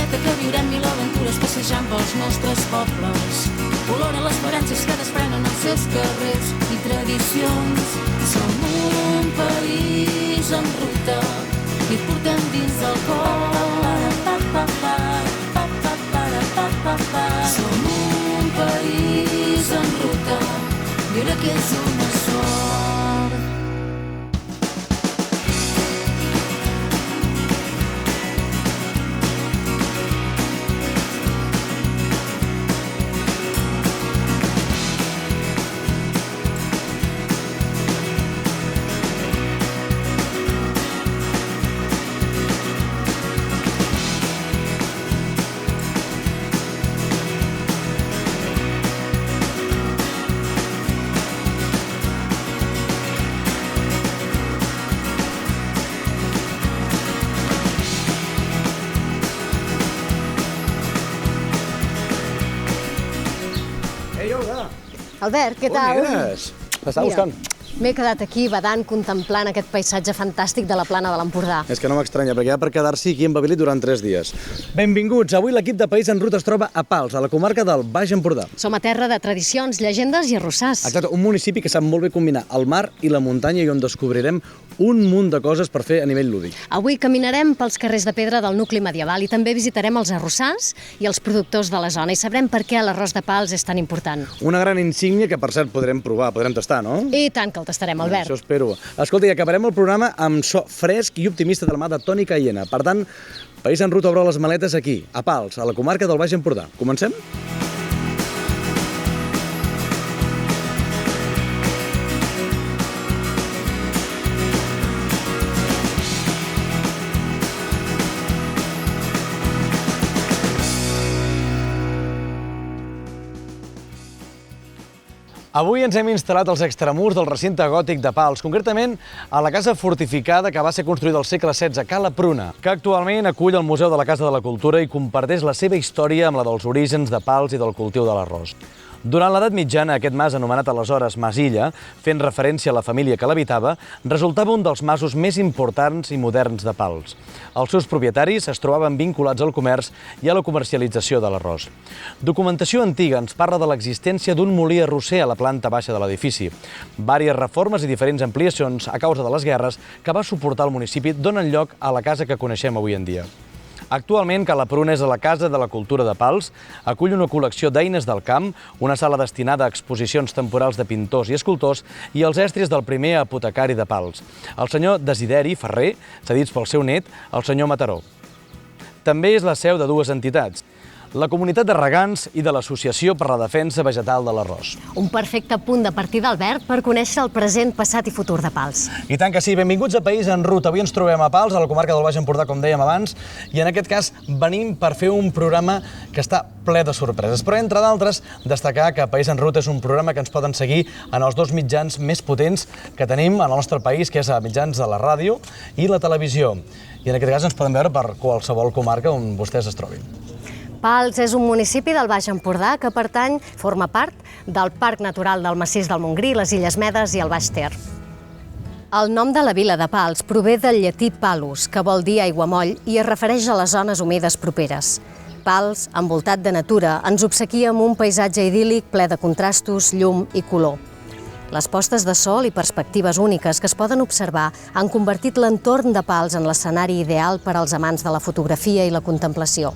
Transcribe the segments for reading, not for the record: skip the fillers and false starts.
fredeta que viurem mil aventures passejant pels nostres pobles. Oloren les esperances que desprenen els seus carrers i tradicions. Som un país en ruta i portem dins del cor. Som un país en ruta, mira que és una sort. Albert, què tal? On eres? T'estava buscant. M'he quedat aquí badant, contemplant aquest paisatge fantàstic de la plana de l'Empordà. És que no m'estranya, perquè hi ha per quedar-s'hi aquí embabilit durant 3 dies. Benvinguts! Avui l'equip de País en Ruta es troba a Pals, a la comarca del Baix Empordà. Som a terra de tradicions, llegendes i arrossars. Exacte, un municipi que sap molt bé combinar el mar i la muntanya i on descobrirem un munt de coses per fer a nivell lúdic. Avui caminarem pels carrers de pedra del nucli medieval i també visitarem els arrossars i els productors de la zona i sabrem per què l'arròs de Pals és tan important. Una gran insígnia que, per cert, podrem provar, podrem tastar, no? I tant que el tastarem, Albert. Això espero. Escolta, i acabarem el programa amb so fresc i optimista de la mà de Toni Caiena. Per tant, País en Ruta obre les maletes aquí, a Pals, a la comarca del Baix Empordà. Comencem? Avui ens hem instal·lat als extramurs del recinte gòtic de Pals, concretament a la casa fortificada que va ser construïda al segle XVI, Cala Pruna, que actualment acull el Museu de la Casa de la Cultura i comparteix la seva història amb la dels orígens de Pals i del cultiu de l'arròs. Durant l'edat mitjana, aquest mas, anomenat aleshores Mas Illa, fent referència a la família que l'habitava, resultava un dels masos més importants i moderns de Pals. Els seus propietaris es trobaven vinculats al comerç i a la comercialització de l'arròs. Documentació antiga ens parla de l'existència d'un molí arrosser a la planta baixa de l'edifici. Vàries reformes i diferents ampliacions a causa de les guerres que va suportar el municipi donen lloc a la casa que coneixem avui en dia. Actualment, Cala Pruna és a la Casa de la Cultura de Pals, acull una col·lecció d'eines del camp, una sala destinada a exposicions temporals de pintors i escultors i els estris del primer apotecari de Pals, el senyor Desideri Ferrer, cedits pel seu net, el senyor Mataró. També és la seu de dues entitats, la Comunitat de Regants i de l'Associació per la Defensa Vegetal de l'Arròs. Un perfecte punt de partida, Albert, per conèixer el present, passat i futur de Pals. I tant que sí, benvinguts a País en Ruta. Avui ens trobem a Pals, a la comarca del Baix Empordà, com dèiem abans, i en aquest cas venim per fer un programa que està ple de sorpreses. Però, entre d'altres, destacar que País en Ruta és un programa que ens poden seguir en els dos mitjans més potents que tenim al nostre país, que és a mitjans de la ràdio i la televisió. I en aquest cas ens poden veure per qualsevol comarca on vostès es trobin. Pals és un municipi del Baix Empordà que forma part del Parc Natural del Massís del Montgrí, les Illes Medes i el Baix Ter. El nom de la vila de Pals prové del llatí palus, que vol dir aiguamoll i es refereix a les zones humides properes. Pals, envoltat de natura, ens obsequia amb un paisatge idíl·lic ple de contrastos, llum i color. Les postes de sol i perspectives úniques que es poden observar han convertit l'entorn de Pals en l'escenari ideal per als amants de la fotografia i la contemplació.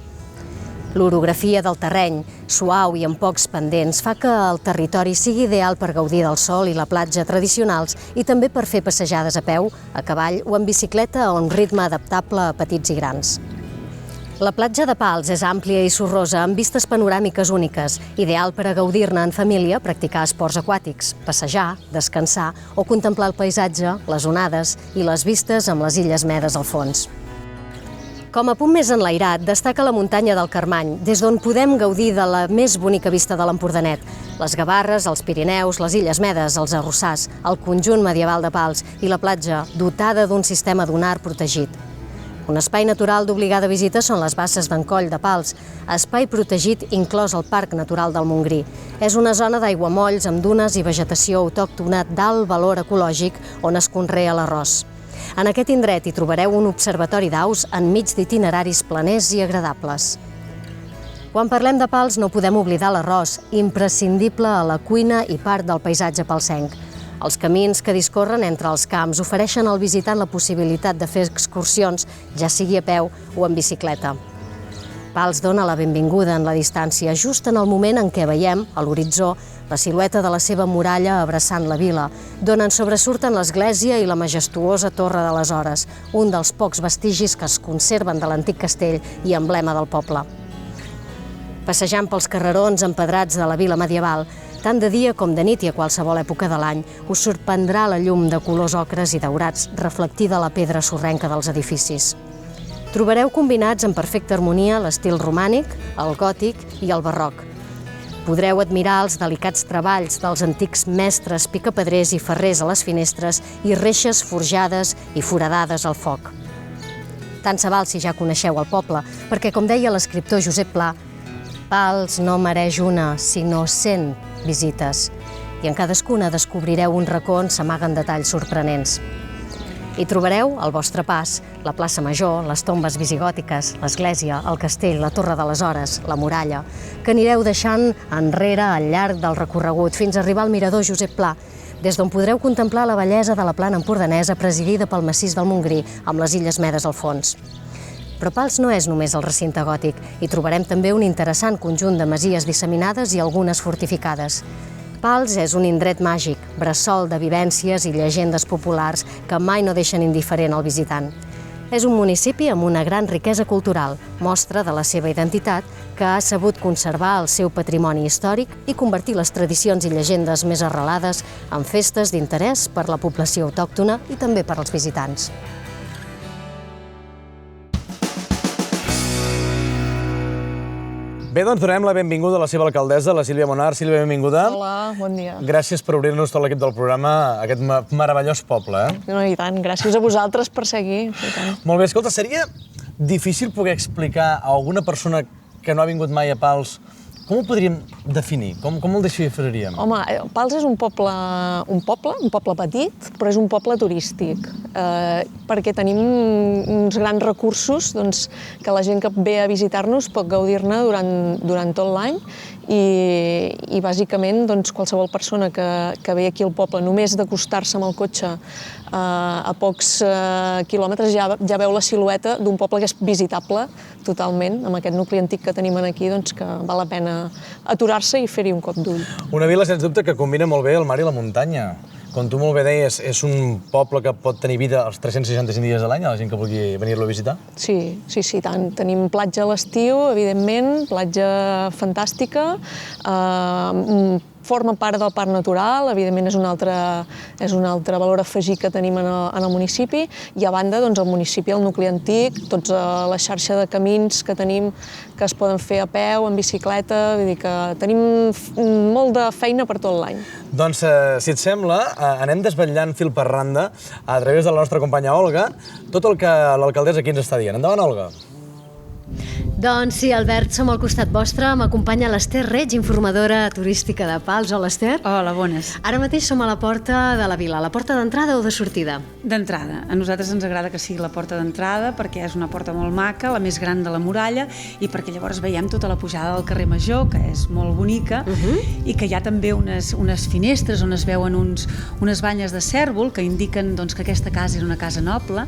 L'orografia del terreny, suau i amb pocs pendents, fa que el territori sigui ideal per gaudir del sol i la platja tradicionals i també per fer passejades a peu, a cavall o en bicicleta a un ritme adaptable a petits i grans. La platja de Pals és àmplia i sorrosa, amb vistes panoràmiques úniques, ideal per a gaudir-ne en família, practicar esports aquàtics, passejar, descansar o contemplar el paisatge, les onades i les vistes amb les Illes Medes al fons. Com a punt més enlairat, destaca la muntanya del Carmany, des d'on podem gaudir de la més bonica vista de l'Empordanet. Les Gavarres, els Pirineus, les Illes Medes, els arrossars, el conjunt medieval de Pals i la platja dotada d'un sistema dunar protegit. Un espai natural d'obligada visita són les basses d'en Coll de Pals, espai protegit inclòs al Parc Natural del Montgrí. És una zona d'aiguamolls amb dunes i vegetació autòctona d'alt valor ecològic on es conrea l'arròs. En aquest indret hi trobareu un observatori d'aus enmig d'itineraris planers i agradables. Quan parlem de Pals no podem oblidar l'arròs, imprescindible a la cuina i part del paisatge palsenc. Els camins que discorren entre els camps ofereixen al visitant la possibilitat de fer excursions, ja sigui a peu o en bicicleta. Pals dona la benvinguda en la distància, just en el moment en què veiem, a l'horitzó, la silueta de la seva muralla abraçant la vila, d'on en sobresurten l'església i la majestuosa Torre de les Hores, un dels pocs vestigis que es conserven de l'antic castell i emblema del poble. Passejant pels carrerons empedrats de la vila medieval, tant de dia com de nit i a qualsevol època de l'any, us sorprendrà la llum de colors ocres i daurats reflectida a la pedra sorrenca dels edificis. Trobareu combinats en perfecta harmonia l'estil romànic, el gòtic i el barroc. Podreu admirar els delicats treballs dels antics mestres picapedrers i ferrers a les finestres i reixes forjades i foradades al foc. Tant se val si ja coneixeu el poble, perquè, com deia l'escriptor Josep Pla, Pals no mereix una, sinó 100 visites, i en cadascuna descobrireu un racó on s'amaguen detalls sorprenents. Hi trobareu, al vostre pas, la plaça Major, les tombes visigòtiques, l'església, el castell, la Torre de les Hores, la muralla, que anireu deixant enrere al llarg del recorregut fins a arribar al mirador Josep Pla, des d'on podreu contemplar la bellesa de la plana empordanesa presidida pel massís del Montgrí, amb les Illes Medes al fons. Però Pals no és només el recinte gòtic, hi trobarem també un interessant conjunt de masies disseminades i algunes fortificades. Pals és un indret màgic, bressol de vivències i llegendes populars que mai no deixen indiferent al visitant. És un municipi amb una gran riquesa cultural, mostra de la seva identitat, que ha sabut conservar el seu patrimoni històric i convertir les tradicions i llegendes més arrelades en festes d'interès per la població autòctona i també per als visitants. Bé, doncs donem la benvinguda a la seva alcaldessa, la Sílvia Monar. Sílvia, benvinguda. Hola, bon dia. Gràcies per obrir-nos tot l'equip del programa a aquest meravellós poble. No, i tant, gràcies a vosaltres per seguir. Molt bé, escolta, seria difícil poder explicar a alguna persona que no ha vingut mai a Pals com ho podríem definir? Com el desxifraríem? Home, Pals és un poble petit, però és un poble turístic, perquè tenim uns grans recursos que la gent que ve a visitar-nos pot gaudir-ne durant tot l'any i bàsicament qualsevol persona que ve aquí al poble només d'acostar-se amb el cotxe a pocs quilòmetres ja veu la silueta d'un poble que és visitable totalment, amb aquest nucli antic que tenim aquí, que val la pena aturar-se i fer-hi un cop d'ull. Una vila, sens dubte, que combina molt bé el mar i la muntanya. Com tu molt bé deies, és un poble que pot tenir vida els 365 dies de l'any, a la gent que vulgui venir-lo a visitar? Sí, tant. Tenim platja a l'estiu, evidentment, platja fantàstica, forma part del parc natural, evidentment és un altre valor afegit que tenim en el municipi, i a banda el municipi, el nucli antic, tota la xarxa de camins que tenim que es poden fer a peu, en bicicleta, vull dir que tenim molt de feina per tot l'any. Doncs, si et sembla, anem desvetllant fil per randa, a través de la nostra companya Olga, tot el que l'alcaldessa aquí ens està dient. Endavant, Olga. Doncs sí, Albert, som al costat vostre. M'acompanya l'Ester Reig, informadora turística de Pals. Hola, Ester. Hola, bones. Ara mateix som a la porta de la vila. La porta d'entrada o de sortida? D'entrada. A nosaltres ens agrada que sigui la porta d'entrada perquè és una porta molt maca, la més gran de la muralla, i perquè llavors veiem tota la pujada del carrer Major, que és molt bonica, i que hi ha també unes finestres on es veuen unes banyes de cèrvol que indiquen que aquesta casa era una casa noble.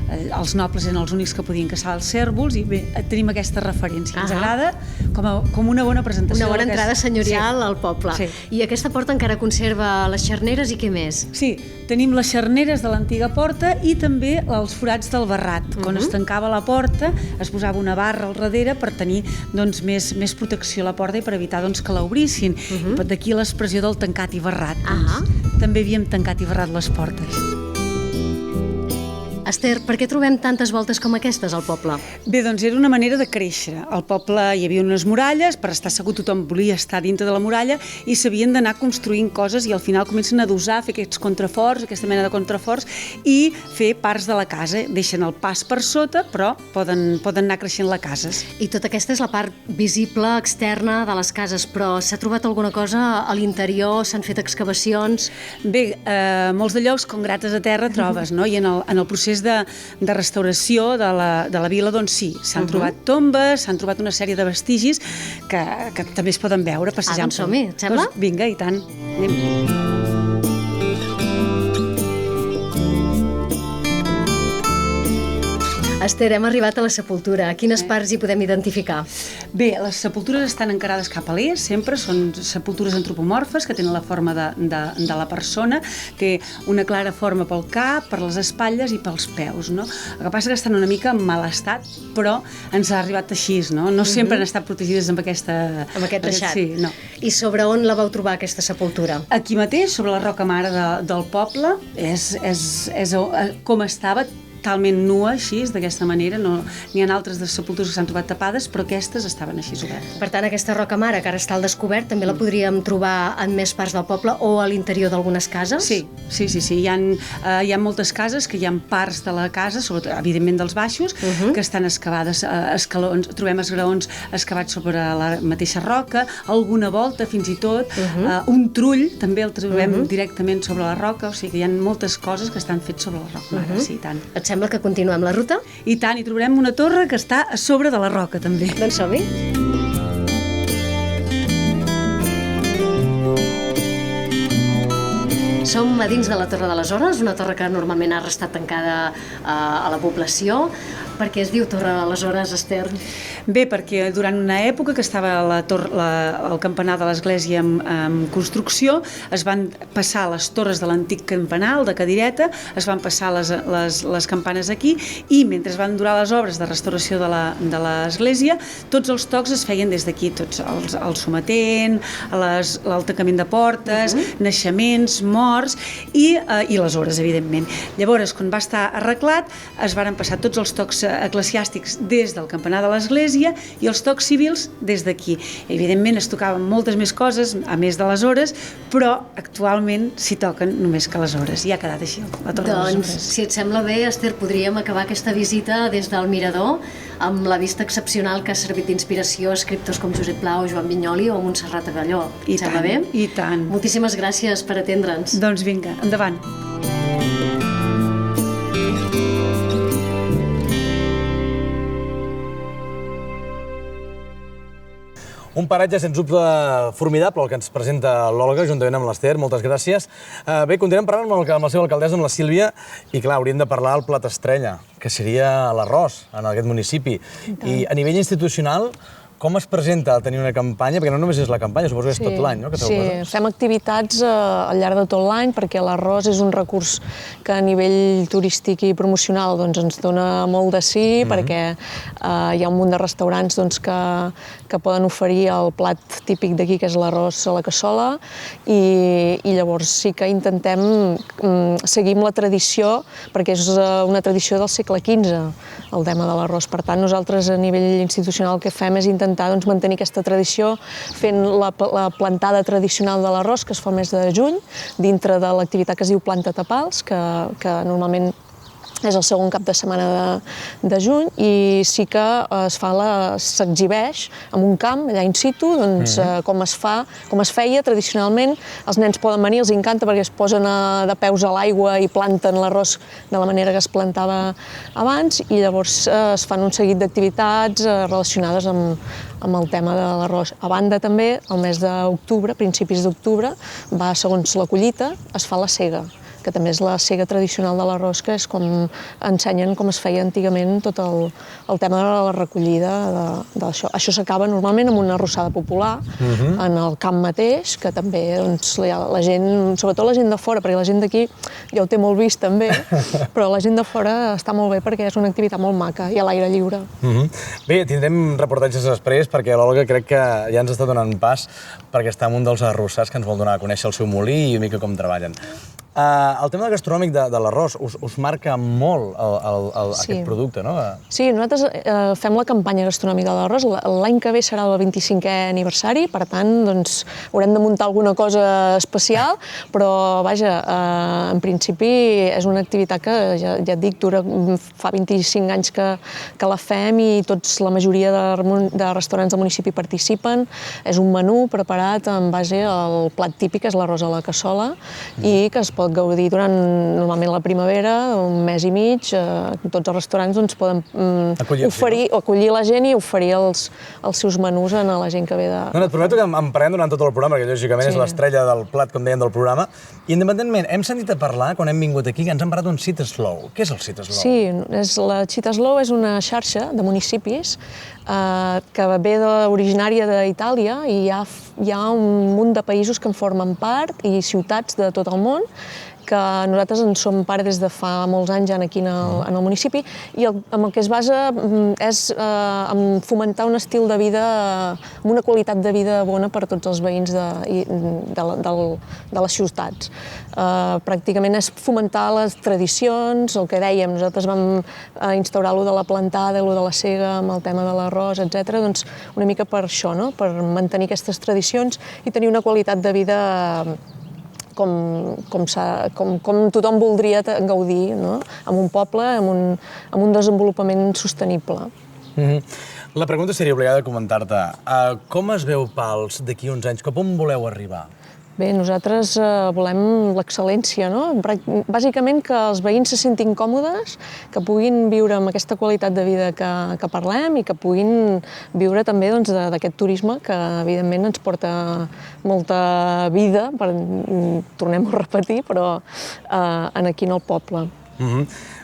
Els nobles eren els únics que podien caçar els cèrvols i bé, tenim aquesta referència. Ens agrada com una bona presentació. Una bona entrada senyorial al poble. Sí. I aquesta porta encara conserva les xarneres i què més? Sí, tenim les xarneres de l'antiga porta i també els forats del barrat. Quan es tancava la porta es posava una barra al darrere per tenir més protecció a la porta i per evitar que l'obrissin. D'aquí l'expressió del tancat i barrat. També havíem tancat i barrat les portes. Esther, per què trobem tantes voltes com aquestes al poble? Bé, doncs era una manera de créixer. Al poble hi havia unes muralles, per estar segur tothom volia estar dintre de la muralla i s'havien d'anar construint coses i al final comencen a dosar, fer aquests contraforts, aquesta mena de contraforts i fer parts de la casa. Deixen el pas per sota, però poden anar creixent les cases. I tota aquesta és la part visible, externa de les cases, però s'ha trobat alguna cosa a l'interior? S'han fet excavacions? Bé, molts de llocs, com grates a terra, trobes, no? I en el procés de restauració de la vila, doncs sí, s'han trobat tombes, s'han trobat una sèrie de vestigis que també es poden veure passejant. Doncs som-hi, et sembla? Doncs vinga, i tant. Anem. Esther, hem arribat a la sepultura. Quines parts hi podem identificar? Bé, les sepultures estan encarades cap a l'est, sempre són sepultures antropomorfes que tenen la forma de la persona, té una clara forma pel cap, per les espatlles i pels peus, no? El que passa que estan una mica en mal estat, però ens ha arribat així, no? No sempre han estat protegides amb aquest reixat. Sí, no. I sobre on la vau trobar, aquesta sepultura? Aquí mateix, sobre la roca mare del poble, és com estava, talment nua, així, d'aquesta manera. N'hi ha altres de sepultures que s'han trobat tapades, però aquestes estaven així obertes. Per tant, aquesta roca mare, que ara està al descobert, també la podríem trobar en més parts del poble o a l'interior d'algunes cases? Sí. Hi ha moltes cases que hi ha parts de la casa, sobretot, evidentment, dels baixos, que estan excavades, escalons, trobem esgraons excavats sobre la mateixa roca, alguna volta, fins i tot, un trull, també el trobem directament sobre la roca, o sigui que hi ha moltes coses que estan fetes sobre la roca mare, sí, i tant. Et sembla que continuem la ruta? I tant, i trobarem una torre que està a sobre de la roca, també. Doncs som-hi. Som a dins de la Torre de les Hores, una torre que normalment ha restat tancada a la població. Per què es diu Torre de les Hores, Esther? Bé, perquè durant una època que estava el campanar de l'església en construcció, es van passar les torres de l'antic campanar, el de cadireta, es van passar les campanes aquí i mentre van durar les obres de restauració de l'església, tots els tocs es feien des d'aquí, tots el sometent, el tancament de portes, naixements, morts i les hores, evidentment. Llavors, quan va estar arreglat, es van passar tots els tocs eclesiàstics des del campanar de l'església i els tocs civils des d'aquí. Evidentment es tocaven moltes més coses, a més de les hores, però actualment s'hi toquen només que les hores. I ha quedat així, la Torre de les Hores. Si et sembla bé, Esther, podríem acabar aquesta visita des del mirador amb la vista excepcional que ha servit d'inspiració a escriptors com Josep Pla o Joan Vinyoli o Montserrat Agalló. Et sembla bé? I tant. Moltíssimes gràcies per atendre'ns. Doncs vinga, endavant. Un paratge, sens dubte, formidable, el que ens presenta l'Olga, juntament amb l'Esther. Moltes gràcies. Bé, continuem parlant amb la seva alcaldessa, amb la Sílvia, i clar, hauríem de parlar del plat estrella, que seria l'arròs en aquest municipi. I a nivell institucional, com es presenta a tenir una campanya? Perquè no només és la campanya, suposo que és tot l'any, no? Sí, fem activitats al llarg de tot l'any perquè l'arròs és un recurs que a nivell turístic i promocional ens dona molt de sí, perquè hi ha un munt de restaurants que poden oferir el plat típic d'aquí, que és l'arròs a la cassola, i llavors sí que intentem seguir amb la tradició, perquè és una tradició del segle XV, el tema de l'arròs. Per tant, nosaltres a nivell institucional el que fem és intentar mantenir aquesta tradició fent la plantada tradicional de l'arròs, que es fa el mes de juny, dintre de l'activitat que es diu Planta Tapals, que normalment és el segon cap de setmana de juny, i sí que s'exhibeix en un camp, allà in situ, com es feia tradicionalment. Els nens poden venir, els encanta perquè es posen de peus a l'aigua i planten l'arròs de la manera que es plantava abans, i llavors es fan un seguit d'activitats relacionades amb el tema de l'arròs. A banda també, al mes d'octubre, principis d'octubre, segons la collita, es fa la sega, que també és la sega tradicional de l'arròs, que és com ensenyen com es feia antigament tot el tema de la recollida d'això. Això s'acaba normalment amb una arrossada popular en el camp mateix, que també la gent, sobretot la gent de fora, perquè la gent d'aquí ja ho té molt vist també, però la gent de fora està molt bé perquè és una activitat molt maca i a l'aire lliure. Bé, tindrem reportatges després perquè l'Olga crec que ja ens està donant pas perquè està en un dels arrossars que ens vol donar a conèixer el seu molí i una mica com treballen. El tema gastronòmic de l'arròs us marca molt aquest producte, no? Sí, nosaltres fem la campanya gastronòmica de l'arròs. L'any que ve serà el 25è aniversari, per tant, doncs, haurem de muntar alguna cosa especial, però, vaja, en principi és una activitat que, ja et dic, fa 25 anys que la fem i la majoria de restaurants del municipi participen. És un menú preparat en base al plat típic, que és l'arròs a la cassola, i que es pot gaudir durant, normalment, la primavera, un mes i mig. Tots els restaurants poden acollir la gent i oferir els seus menús a la gent que ve de... Et prometo que en parlem durant tot el programa, que lògicament és l'estrella del plat, com deien, del programa. I independentment, hem sentit a parlar, quan hem vingut aquí, que ens han parlat d'un Sit Slow. Què és el Sit Slow? Sí, la Sit Slow és una xarxa de municipis que ve originària d'Itàlia i hi ha un munt de països que en formen part i ciutats de tot el món, que nosaltres en som part des de fa molts anys aquí en el municipi, i amb el que es basa és en fomentar un estil de vida, amb una qualitat de vida bona per a tots els veïns de les ciutats. Pràcticament és fomentar les tradicions, el que dèiem, nosaltres vam instaurar allò de la plantada, allò de la sega, amb el tema de l'arròs, etc. Doncs una mica per això, per mantenir aquestes tradicions i tenir una qualitat de vida com tothom voldria gaudir, en un poble, amb un desenvolupament sostenible. La pregunta seria obligada a comentar-te. Com es veu Pals d'aquí uns anys? Cap on voleu arribar? Bé, nosaltres volem l'excel·lència, bàsicament que els veïns se sentin còmodes, que puguin viure amb aquesta qualitat de vida que parlem i que puguin viure també d'aquest turisme que evidentment ens porta molta vida, tornem-ho a repetir, però aquí en el poble.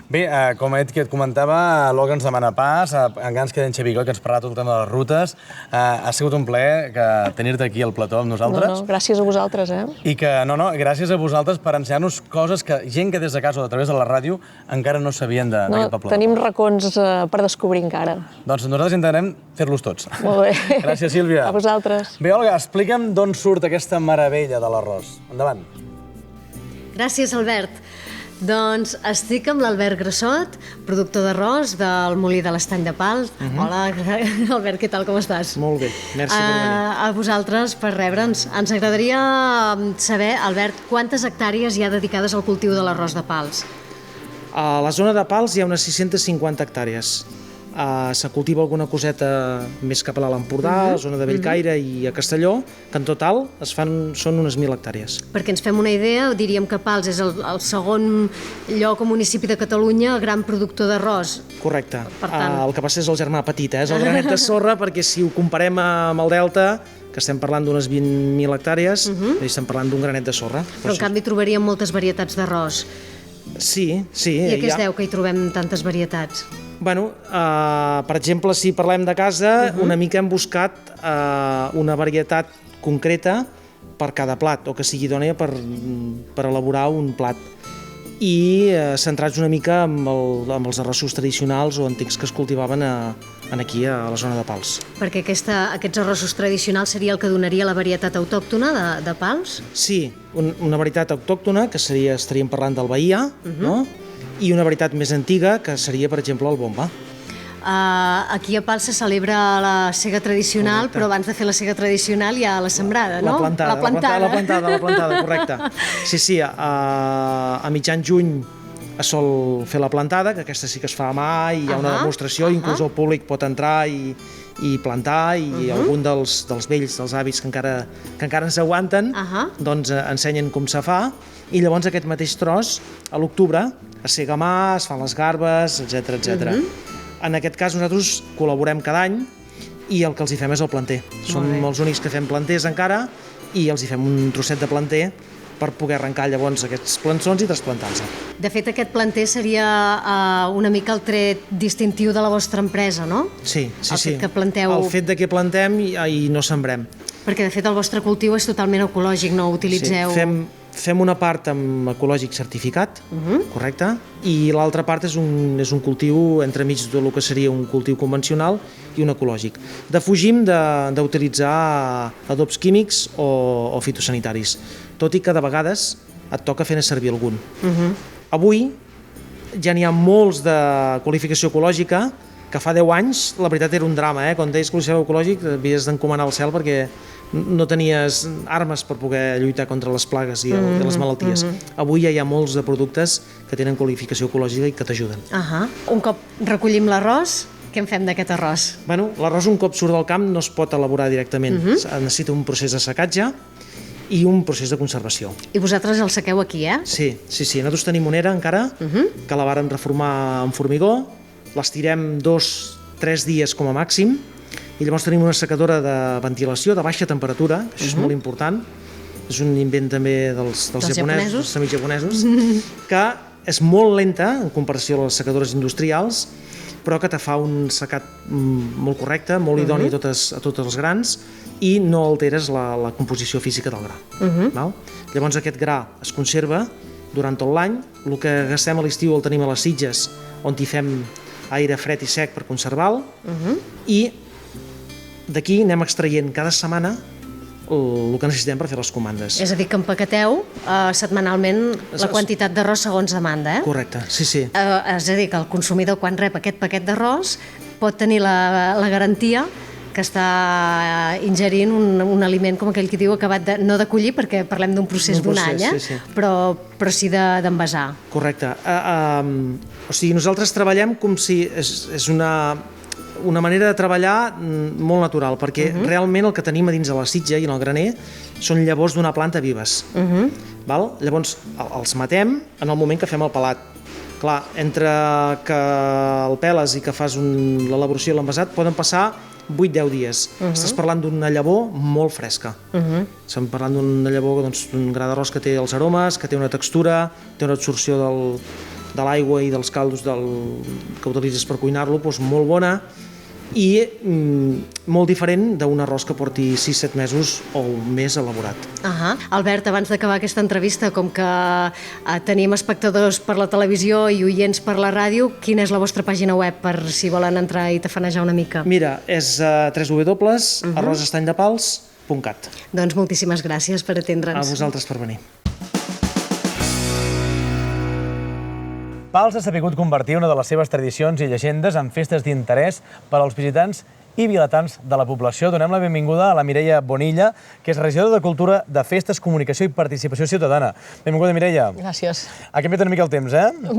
Bé, com et comentava, l'Olga ens demana pas, encara ens queda en Xavi Coll, que ens parlarà tot el tema de les rutes. Ha sigut un plaer tenir-te aquí al plató amb nosaltres. Gràcies a vosaltres, I que, gràcies a vosaltres per ensenyar-nos coses que gent que des de casa o a través de la ràdio encara no sabien d'aquest poble. Tenim racons per descobrir encara. Doncs nosaltres intentarem fer-los tots. Molt bé. Gràcies, Sílvia. A vosaltres. Bé, Olga, explica'm d'on surt aquesta meravella de l'arròs. Endavant. Gràcies, Albert. Doncs estic amb l'Albert Grassot, productor d'arròs del Molí de l'Estany de Pals. Hola, Albert, què tal, com estàs? Molt bé, merci per venir. A vosaltres per rebre'ns. Ens agradaria saber, Albert, quantes hectàrees hi ha dedicades al cultiu de l'arròs de Pals? A la zona de Pals hi ha unes 650 hectàrees. Se cultiva alguna coseta més cap a l'Alt Empordà, a la zona de Bellcaire i a Castelló, que en total són unes 1.000 hectàrees. Perquè ens fem una idea, diríem que Pals és el segon lloc o municipi de Catalunya gran productor d'arròs. Correcte. El que passa és el germà petit, és el granet de sorra, perquè si ho comparem amb el Delta, que estem parlant d'unes 20.000 hectàrees, estem parlant d'un granet de sorra. Però en canvi trobaríem moltes varietats d'arròs. Sí. I a què es deu que hi trobem tantes varietats? Bueno, per exemple, si parlem de casa, una mica hem buscat una varietat concreta per cada plat, o que sigui idònia per elaborar un plat. I centrats una mica amb els arrossos tradicionals o antics que es cultivaven aquí, a la zona de Pals. Perquè aquests arrossos tradicionals seria el que donaria la varietat autòctona de Pals? Sí, una varietat autòctona, que estaríem parlant del Bahia, no? I una varietat més antiga, que seria, per exemple, el Bomba. Aquí a Pals se celebra la sega tradicional, però abans de fer la sega tradicional hi ha la sembrada, no? La plantada, correcte. Sí, a mitjan juny es sol fer la plantada, que aquesta sí que es fa a mà, i hi ha una demostració, inclús el públic pot entrar i plantar, i algun dels vells, dels avis que encara ens aguanten, doncs ensenyen com se fa, i llavors aquest mateix tros, a l'octubre, es sega a mà, es fan les garbes, etc. En aquest cas nosaltres col·laborem cada any i el que els hi fem és el planter. Som els únics que fem planters encara i els hi fem un trosset de planter per poder arrencar llavors aquests plançons i trasplantar-se. De fet, aquest planter seria una mica el tret distintiu de la vostra empresa, no? Sí. Que planteu... El fet de que plantem i no sembrem. Perquè, de fet, el vostre cultiu és totalment ecològic, no utilitzeu... Sí, fem una part amb ecològic certificat, correcte, i l'altra part és un cultiu entremig del que seria un cultiu convencional i un ecològic. Defugim d'utilitzar adobs químics o fitosanitaris, tot i que de vegades et toca fer-ne servir algun. Avui ja n'hi ha molts de qualificació ecològica que fa 10 anys, la veritat era un drama, quan deies qualificació ecològic havies d'encomanar al cel perquè no tenies armes per poder lluitar contra les plagues i les malalties. Avui ja hi ha molts de productes que tenen qualificació ecològica i que t'ajuden. Un cop recollim l'arròs, què en fem d'aquest arròs? Bueno, l'arròs un cop surt del camp no es pot elaborar directament, necessita un procés de secatge i un procés de conservació. I vosaltres el sequeu aquí, Sí. Nosaltres tenim una era encara, que la vàrem reformar amb formigó, l'estirem 2-3 dies com a màxim, i llavors tenim una secadora de ventilació de baixa temperatura, això és molt important, és un invent també dels japonesos, dels amics japonesos, que és molt lenta en comparació a les secadores industrials, però que te fa un secat molt correcte, molt idoni a tots els grans, i no alteres la composició física del gra. Llavors aquest gra es conserva durant tot l'any, el que gastem a l'estiu el tenim a les Sitges, on hi fem aire fred i sec per conservar-lo, i d'aquí anem extraient cada setmana el que necessitem per fer les comandes. És a dir, que empaqueteu setmanalment la quantitat d'arròs segons demanda, Correcte, sí. És a dir, que el consumidor quan rep aquest paquet d'arròs pot tenir la garantia que està ingerint un aliment, com aquell que diu, acabat no de collir, perquè parlem d'un procés d'un any, però sí d'envasar. Correcte. O sigui, nosaltres treballem com si és una manera de treballar molt natural, perquè realment el que tenim a dins de la sitja i en el graner són llavors d'una planta vives. Llavors els matem en el moment que fem el pelat. Clar, entre que el peles i que fas l'elaboració i l'envasat poden passar 8-10 dies. Estàs parlant d'una llavor molt fresca. Estem parlant d'una llavor, d'un gra d'arròs que té els aromes, que té una textura, té una absorció de l'aigua i dels caldos que utilitzes per cuinar-lo, molt bona i molt diferent d'un arròs que porti 6-7 mesos o més elaborat. Albert, abans d'acabar aquesta entrevista, com que tenim espectadors per la televisió i oients per la ràdio, quina és la vostra pàgina web per si volen entrar i tafanejar una mica? Mira, és www.arrosestanydepals.cat. Doncs moltíssimes gràcies per atendre'ns. A vosaltres per venir. Pals ha sabut convertir una de les seves tradicions i llegendes en festes d'interès per als visitants i vilatans de la població. Donem la benvinguda a la Mireia Bonilla, que és regidora de Cultura, de Festes, Comunicació i Participació Ciutadana. Benvinguda, Mireia. Gràcies. Ha canviat una mica el temps,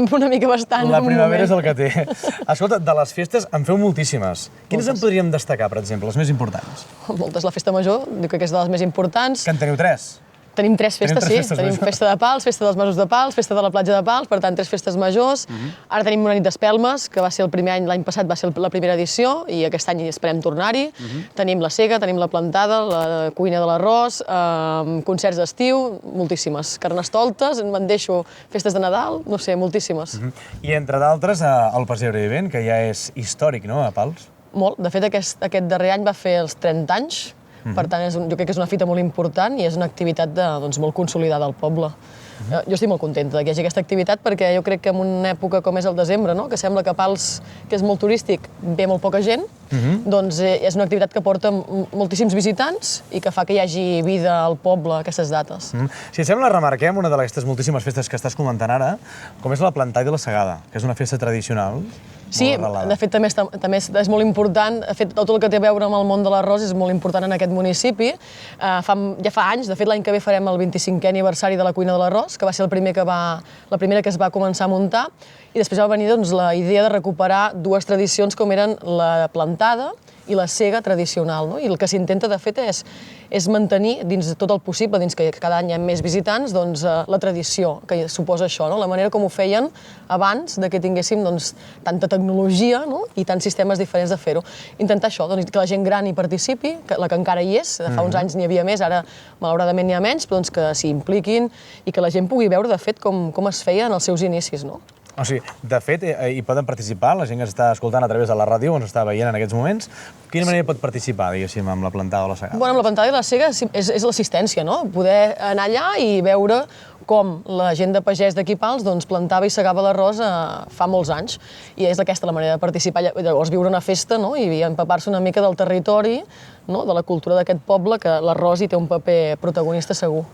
Una mica bastant. La primavera és el que té. Escolta, de les festes en feu moltíssimes. Quines en podríem destacar, per exemple, les més importants? Moltes. La Festa Major, dic que és de les més importants. Que en teniu 3. Tenim 3 festes, sí. Tenim Festa de Pals, Festa dels Masos de Pals, Festa de la Platja de Pals, per tant, 3 festes majors. Ara tenim una nit d'espelmes, que va ser el primer any, l'any passat va ser la primera edició, i aquest any esperem tornar-hi. Tenim la cega, tenim la plantada, la cuina de l'arròs, concerts d'estiu, moltíssimes. Carnestoltes, me'n deixo festes de Nadal, no sé, moltíssimes. I entre d'altres, el Passeig Vivent, que ja és històric, no?, a Pals? Molt. De fet, aquest darrer any va fer els 30 anys. Per tant, jo crec que és una fita molt important i és una activitat molt consolidada al poble. Jo estic molt contenta que hi hagi aquesta activitat perquè jo crec que en una època com és el desembre, que sembla que Pals, que és molt turístic, ve molt poca gent, doncs és una activitat que porta moltíssims visitants i que fa que hi hagi vida al poble aquestes dates. Si et sembla, remarquem una d'aquestes moltíssimes festes que estàs comentant ara, com és la plantada i la segada, que és una festa tradicional. Sí, de fet també és molt important, de fet tot el que té a veure amb el món de l'arròs és molt important en aquest municipi. Ja fa anys, de fet l'any que ve farem el 25è aniversari de la cuina de l'arròs, que va ser la primera que es va començar a muntar, i després va venir la idea de recuperar 2 tradicions com eren la plantada i la cega tradicional. I el que s'intenta, de fet, és mantenir, dins de tot el possible, dins que cada any hi ha més visitants, la tradició que suposa això, la manera com ho feien abans que tinguéssim tanta tecnologia i tants sistemes diferents de fer-ho. Intentar això, que la gent gran hi participi, la que encara hi és, fa uns anys n'hi havia més, ara malauradament n'hi ha menys, però que s'hi impliquin i que la gent pugui veure, de fet, com es feia en els seus inicis. O sigui, de fet, hi poden participar, la gent que s'està escoltant a través de la ràdio, ens està veient en aquests moments. quina manera pot participar, diguéssim, amb la plantada o la segada? Bueno, amb la plantada i la sega és l'assistència, no? Poder anar allà i veure com la gent de pagès d'aquí Pals doncs, plantava i segava l'arròs fa molts anys. I és aquesta la manera de participar. Llavors viure una festa, no? I empapar-se una mica del territori, no? De la cultura d'aquest poble, que l'arròs hi té un paper protagonista segur.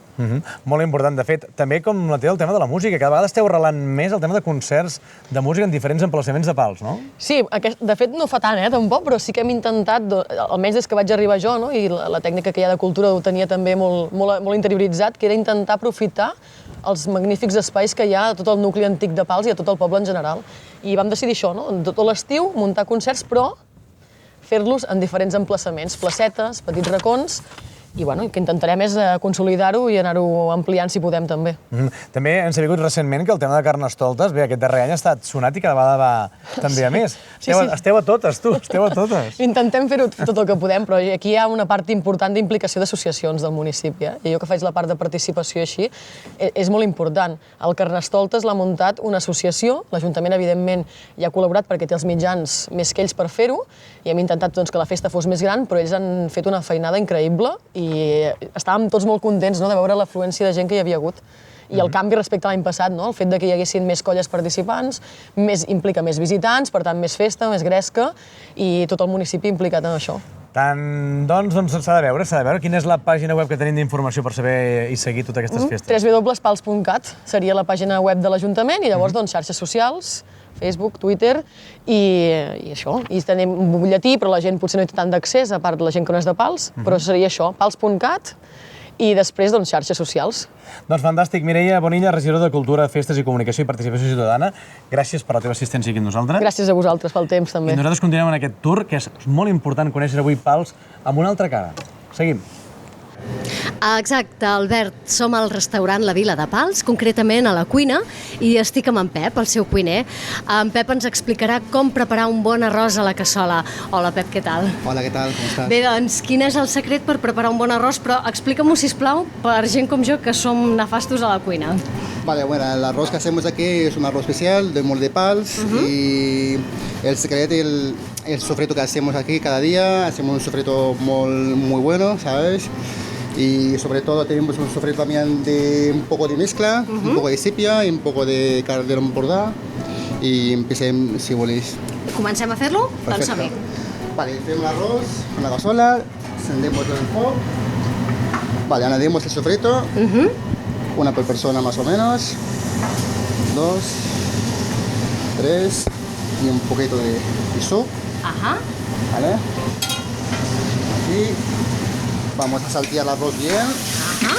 Molt important. De fet, també com la té el tema de la música. Cada vegada esteu arrelant més el tema de concerts de música en diferents emplaçaments de Pals, no? Sí, de fet no fa tant, tampoc, però sí que hem intentat, almenys des que vaig arribar jo, no? I la tècnica que hi ha de cultura ho tenia també molt interioritzat, que era intentar aprofitar els magnífics espais que hi ha a tot el nucli antic de Pals i a tot el poble en general. I vam decidir això, no? Tot l'estiu muntar concerts, però fer-los en diferents emplaçaments, placetes, petits racons, i bueno, que intentarem és consolidar-ho i anar-ho ampliant si podem també. També ens ha vingut recentment que el tema de Carnestoltes, bé, aquest darrer any ha estat sonat i cada vegada va també a més. Esteu a totes, tu, esteu a totes. Intentem fer-ho tot el que podem, però aquí hi ha una part important d'implicació d'associacions del municipi. I jo que faig la part de participació així, és molt important. El Carnestoltes l'ha muntat una associació, l'Ajuntament evidentment hi ha col·laborat perquè té els mitjans més que ells per fer-ho, i hem intentat doncs, que la festa fos més gran, però ells han fet una feinada increïble i estàvem tots molt contents, no?, de veure l'afluència de gent que hi havia hagut. I el canvi respecte a l'any passat, no?, el fet de que hi haguessin més colles participants, implica més visitants, per tant més festa, més gresca, i tot el municipi implicat en això. Doncs s'ha de veure quina és la pàgina web que tenim d'informació per saber i seguir totes aquestes festes. www.pals.cat seria la pàgina web de l'Ajuntament, i llavors doncs, xarxes socials, Facebook, Twitter, i això. I tenim un butlletí, però la gent potser no hi té tant d'accés, a part de la gent que no és de Pals, però seria això, pals.cat, i després, doncs, xarxes socials. Doncs fantàstic. Mireia Bonilla, regidora de Cultura, Festes i Comunicació i Participació Ciutadana, gràcies per la teva assistència aquí amb nosaltres. Gràcies a vosaltres pel temps, també. I nosaltres continuem en aquest tour, que és molt important conèixer avui Pals amb una altra cara. Seguim. Exacte, Albert, som al restaurant La Vila de Pals, concretament a la cuina, i estic amb en Pep, el seu cuiner. En Pep ens explicarà com preparar un bon arròs a la cassola. Hola, Pep, què tal? Hola, ¿qué tal? ¿Cómo estás? Bé, doncs, quin és el secret per preparar un bon arròs? Però explica-m'ho, sisplau, per gent com jo, que som nefastos a la cuina. Vale, bueno, el arroz que hacemos aquí es un arroz especial de molde de Pals y el secreto el sofrito que hacemos aquí cada día, hacemos un sofrito muy bueno, ¿sabes? Y sobre todo tenemos un sofrito también de un poco de mezcla, un poco de sepia y un poco de cardero empordà. Y empecem, si voléis. Comencem a fer-lo? Doncs som-hi. Vale, fem l'arròs en la cassola, encendemos el foc. Vale, añadimos el sofrito, una por persona más o menos, 2, 3 y un poquito de sal. Ajá. Vale. Aquí vamos a saltear el arroz bien. Ajá.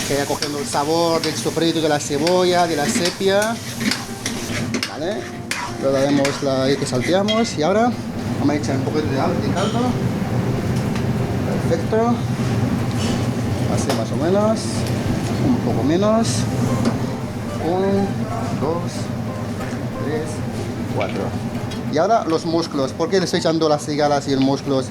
Que vaya cogiendo el sabor del sofrito, de la cebolla, de la sepia. Vale. Lo daremos ahí que salteamos y ahora vamos a echar un poquito de caldo. Perfecto. Así más o menos. Un poco menos. 1, 2, 3, 4. Y ahora los muslos. ¿Por qué le estoy echando las cigalas y los muslos?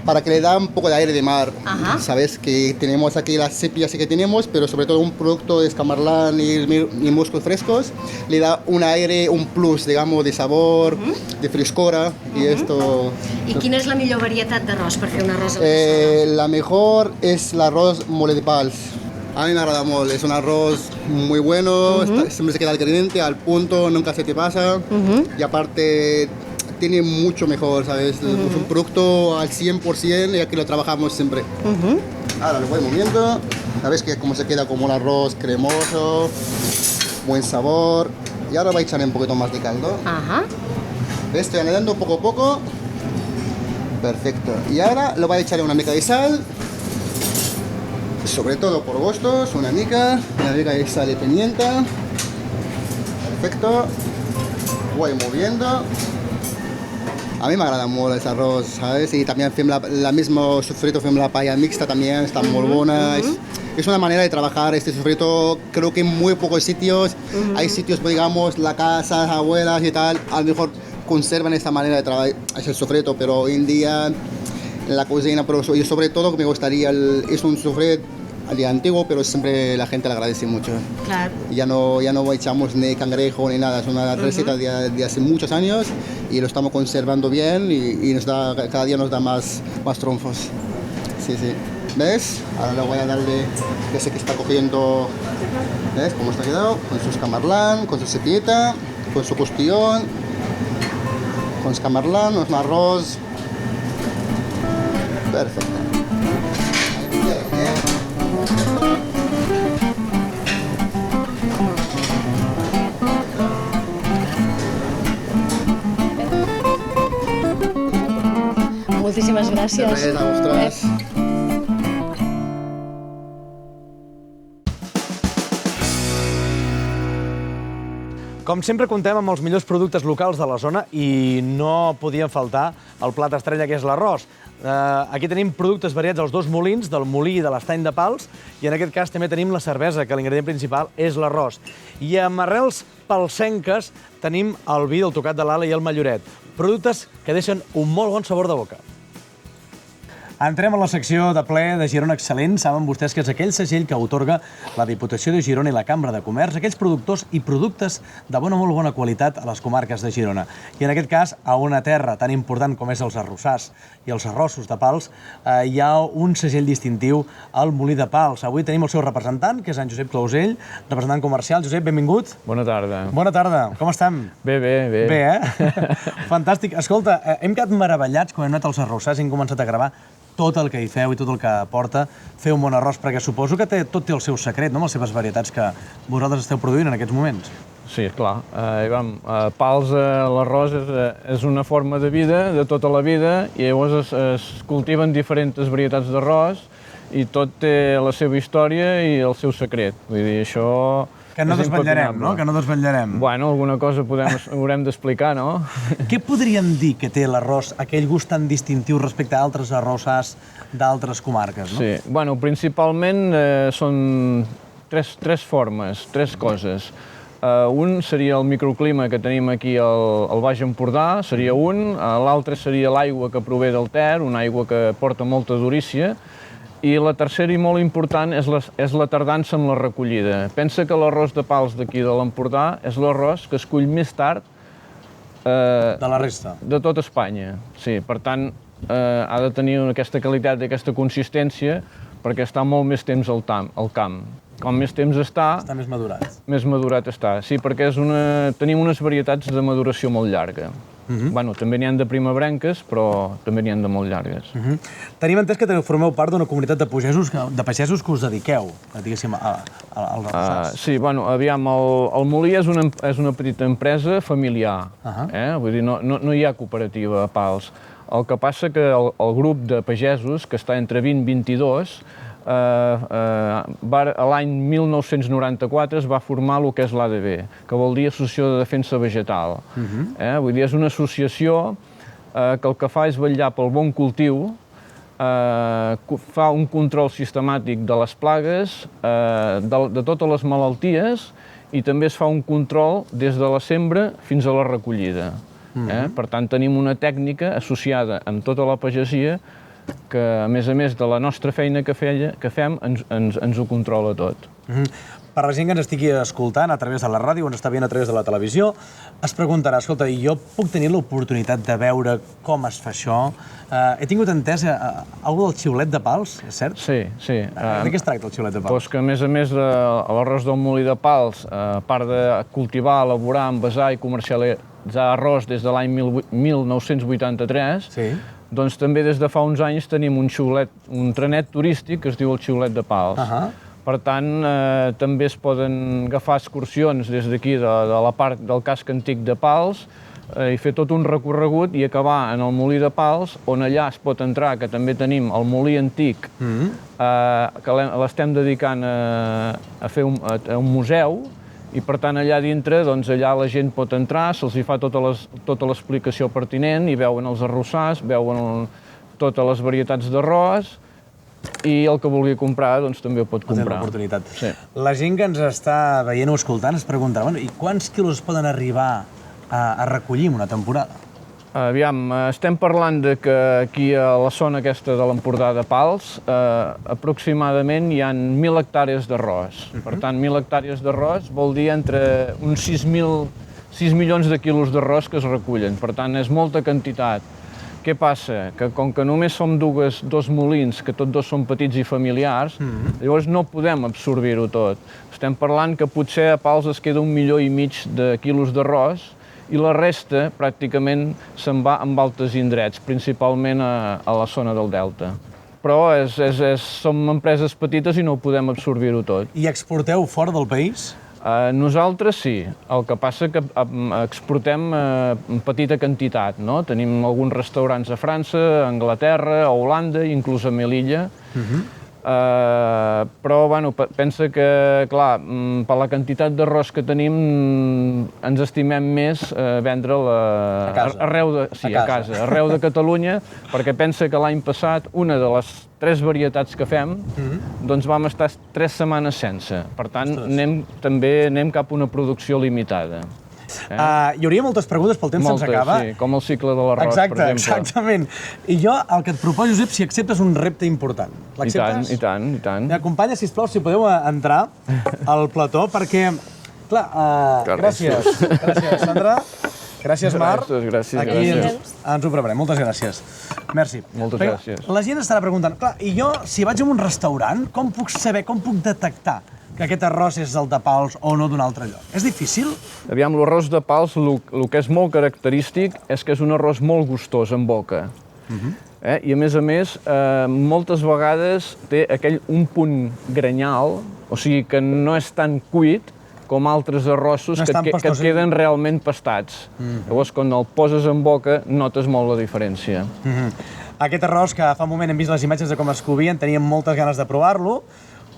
Para que le da un poco de aire de mar. Ajá. Sabes que tenemos aquí las sepias que tenemos, pero sobre todo un producto de escamarlán y muslos frescos le da un aire, un plus, digamos, de sabor, de frescora. Y esto... I quina és la millor varietat d'arròs per fer un arròs a la cassola? La mejor es el arroz mole de Pals. A mí me agrada mole, es un arroz muy bueno, siempre se queda al caliente, al punto, nunca se te pasa. Y aparte tiene mucho mejor, ¿sabes? Es un producto al 100% y aquí lo trabajamos siempre. Ahora lo voy moviendo, ¿sabes? Que cómo se queda como un arroz cremoso, buen sabor. Y ahora voy a echar un poquito más de caldo. Ajá. Estoy añadiendo poco a poco. Perfecto. Y ahora lo voy a echar una mica de sal. Sobre todo por gustos, una mica de sal y pimienta. Perfecto. Voy moviendo. A mí me agrada molt el arroz, ¿sabes? Y también fem la mismo sofrito, fem la paella mixta también, está muy buena. Es una manera de trabajar este sofrito, creo que en muy pocos sitios. Hay sitios, digamos, la casa, las abuelas y tal, a lo mejor conservan esta manera de trabajar el sofrito, pero hoy en día en la cocina, pero y sobre todo que me gustaría, es un sofrito al día antiguo, pero siempre la gente le agradece mucho. Clar. Ya no echamos ni cangrejo ni nada, es una receta de hace muchos años y lo estamos conservando bien y cada día nos da más triunfos. Sí, sí. ¿Ves? Ahora le voy a darle, ya sé que está cogiendo, ¿ves cómo está quedado? Con su escamarlán, con su cepilleta, con su costillón, con escamarlán, un arroz. Perfecto. Moltíssimes gràcies. De res, a vosaltres. Com sempre, contem amb els millors productes locals de la zona i no podien faltar el plat estrella, que és l'arròs. Aquí tenim productes variats als dos molins, del molí i de l'estany de Pals, i en aquest cas també tenim la cervesa, que l'ingredient principal és l'arròs. I amb arrels palsenques tenim el vi del Tocat de l'Ala i el Malloret, productes que deixen un molt bon sabor de boca. Entrem a la secció de ple de Girona Excel·lent. Saben vostès que és aquell segell que atorga la Diputació de Girona i la Cambra de Comerç, aquells productors i productes de molt bona qualitat a les comarques de Girona. I en aquest cas, a una terra tan important com és els arrossars i els arrossos de Pals, hi ha un segell distintiu al Molí de Pals. Avui tenim el seu representant, que és en Josep Clausell, representant comercial. Josep, benvingut. Bona tarda. Bona tarda. Com estem? Bé. Bé, Fantàstic. Escolta, hem quedat meravellats quan hem anat als arrossars i hem començat a gravar tot el que hi feu i tot el que porta fer un bon arròs, perquè suposo que tot té el seu secret, no?, amb les seves varietats que vosaltres esteu produint en aquests moments. Sí, clar. Pals, l'arròs és una forma de vida, de tota la vida, i llavors es cultiven diferents varietats d'arròs i tot té la seva història i el seu secret. Vull dir, això... Que no desvetllarem, no? Que no desvetllarem. Bueno, alguna cosa haurem d'explicar, no? Què podríem dir que té l'arròs, aquell gust tan distintiu respecte a altres arrossars d'altres comarques, no? Sí, bueno, principalment són tres formes, tres coses. Un seria el microclima que tenim aquí al Baix Empordà, seria un. L'altre seria l'aigua que prové del Ter, una aigua que porta molta durícia. I la tercera i molt important és la tardança amb la recollida. Pensa que l'arròs de Pals d'aquí de l'Empordà és l'arròs que es cull més tard de la resta. De tot Espanya. Sí, per tant, ha de tenir aquesta qualitat i aquesta consistència perquè està molt més temps al camp. Com més temps està més madurat. Més madurat està, sí, perquè tenim unes varietats de maduració molt llarga. Bueno, també n'hi ha de primabrenques, però també n'hi ha de molt llargues. Tenim entès que formeu part d'una comunitat de pagesos que us dediqueu, diguéssim, als arrossars. Sí, bueno, aviam, el molí és una petita empresa familiar. Vull dir, no hi ha cooperativa a Pals. El que passa que el grup de pagesos, que està entre 20 i 22, l'any 1994 es va formar el que és l'ADB, que vol dir Associació de Defensa Vegetal. Vull dir, és una associació que el que fa és vetllar pel bon cultiu, fa un control sistemàtic de les plagues, de totes les malalties, i també es fa un control des de la sembra fins a la recollida. Per tant, tenim una tècnica associada amb tota la pagesia que, a més de la nostra feina que fem, ens ho controla tot. Per la gent que ens estigui escoltant a través de la ràdio o ens està veient a través de la televisió, es preguntarà, escolta, jo puc tenir l'oportunitat de veure com es fa això? He tingut entès alguna del xiulet de Pals, és cert? Sí. De què es tracta el xiulet de Pals? Doncs que, a més de l'arròs del molí de Pals, a part de cultivar, elaborar, envasar i comercialitzar arròs des de l'any 1983, doncs també des de fa uns anys tenim un trenet turístic que es diu el xiulet de Pals. Per tant, també es poden agafar excursions des d'aquí, de la part del casc antic de Pals, i fer tot un recorregut i acabar en el molí de Pals, on allà es pot entrar, que també tenim el molí antic, que l'estem dedicant a fer un museu, i per tant allà dintre, allà la gent pot entrar, se'ls fa tota l'explicació pertinent i veuen els arrossars, veuen totes les varietats d'arròs, i el que vulgui comprar també ho pot comprar. La gent que ens està veient o escoltant es preguntarà, i quants quilos es poden arribar a recollir en una temporada? Aviam, estem parlant de que aquí a la zona aquesta de l'Empordà de Pals aproximadament hi ha 1.000 hectàrees d'arròs. Per tant, 1.000 hectàrees d'arròs vol dir entre uns 6 milions de quilos d'arròs que es recullen. Per tant, és molta quantitat. Què passa? Que com que només som dos molins, que tots dos són petits i familiars, llavors no podem absorbir-ho tot. Estem parlant que potser a Pals es queda 1,5 milions de quilos d'arròs i la resta pràcticament se'n va amb altres indrets, principalment a la zona del Delta. Però som empreses petites i no podem absorbir-ho tot. I exporteu fora del país? Nosaltres sí, el que passa que exportem en petita quantitat, no? Tenim alguns restaurants a França, a Anglaterra, a Holanda, inclús a Melilla. Però, bueno, pensa que, clar, per la quantitat d'arròs que tenim, ens estimem més vendre'l a casa, arreu de Catalunya, perquè pensa que l'any passat una de les 3 varietats que fem, doncs vam estar 3 setmanes sense. Per tant, anem cap a una producció limitada. Hi hauria moltes preguntes, pel temps se'ns acaba. Sí, com el cicle de l'arròs, per exemple. Exactament. I jo el que et proposo, Josep, si acceptes un repte important. L'acceptes? I tant. M'acompanya, sisplau, si podeu entrar al plató, perquè, clar, gràcies, Sandra. Gràcies, Marc. Gràcies. Aquí ens ho preparem. Moltes gràcies. Merci. Moltes gràcies. La gent estarà preguntant, clar, i jo, si vaig a un restaurant, com puc detectar que aquest arròs és el de Pals o no d'un altre lloc? És difícil? Aviam, l'arròs de Pals, el que és molt característic és que és un arròs molt gustós en boca. I a més, moltes vegades té un punt granyal, o sigui que no és tan cuit com altres arrossos que et queden realment pastats. Llavors, quan el poses en boca, notes molt la diferència. Aquest arròs, que fa un moment hem vist les imatges de com es covien, teníem moltes ganes de provar-lo,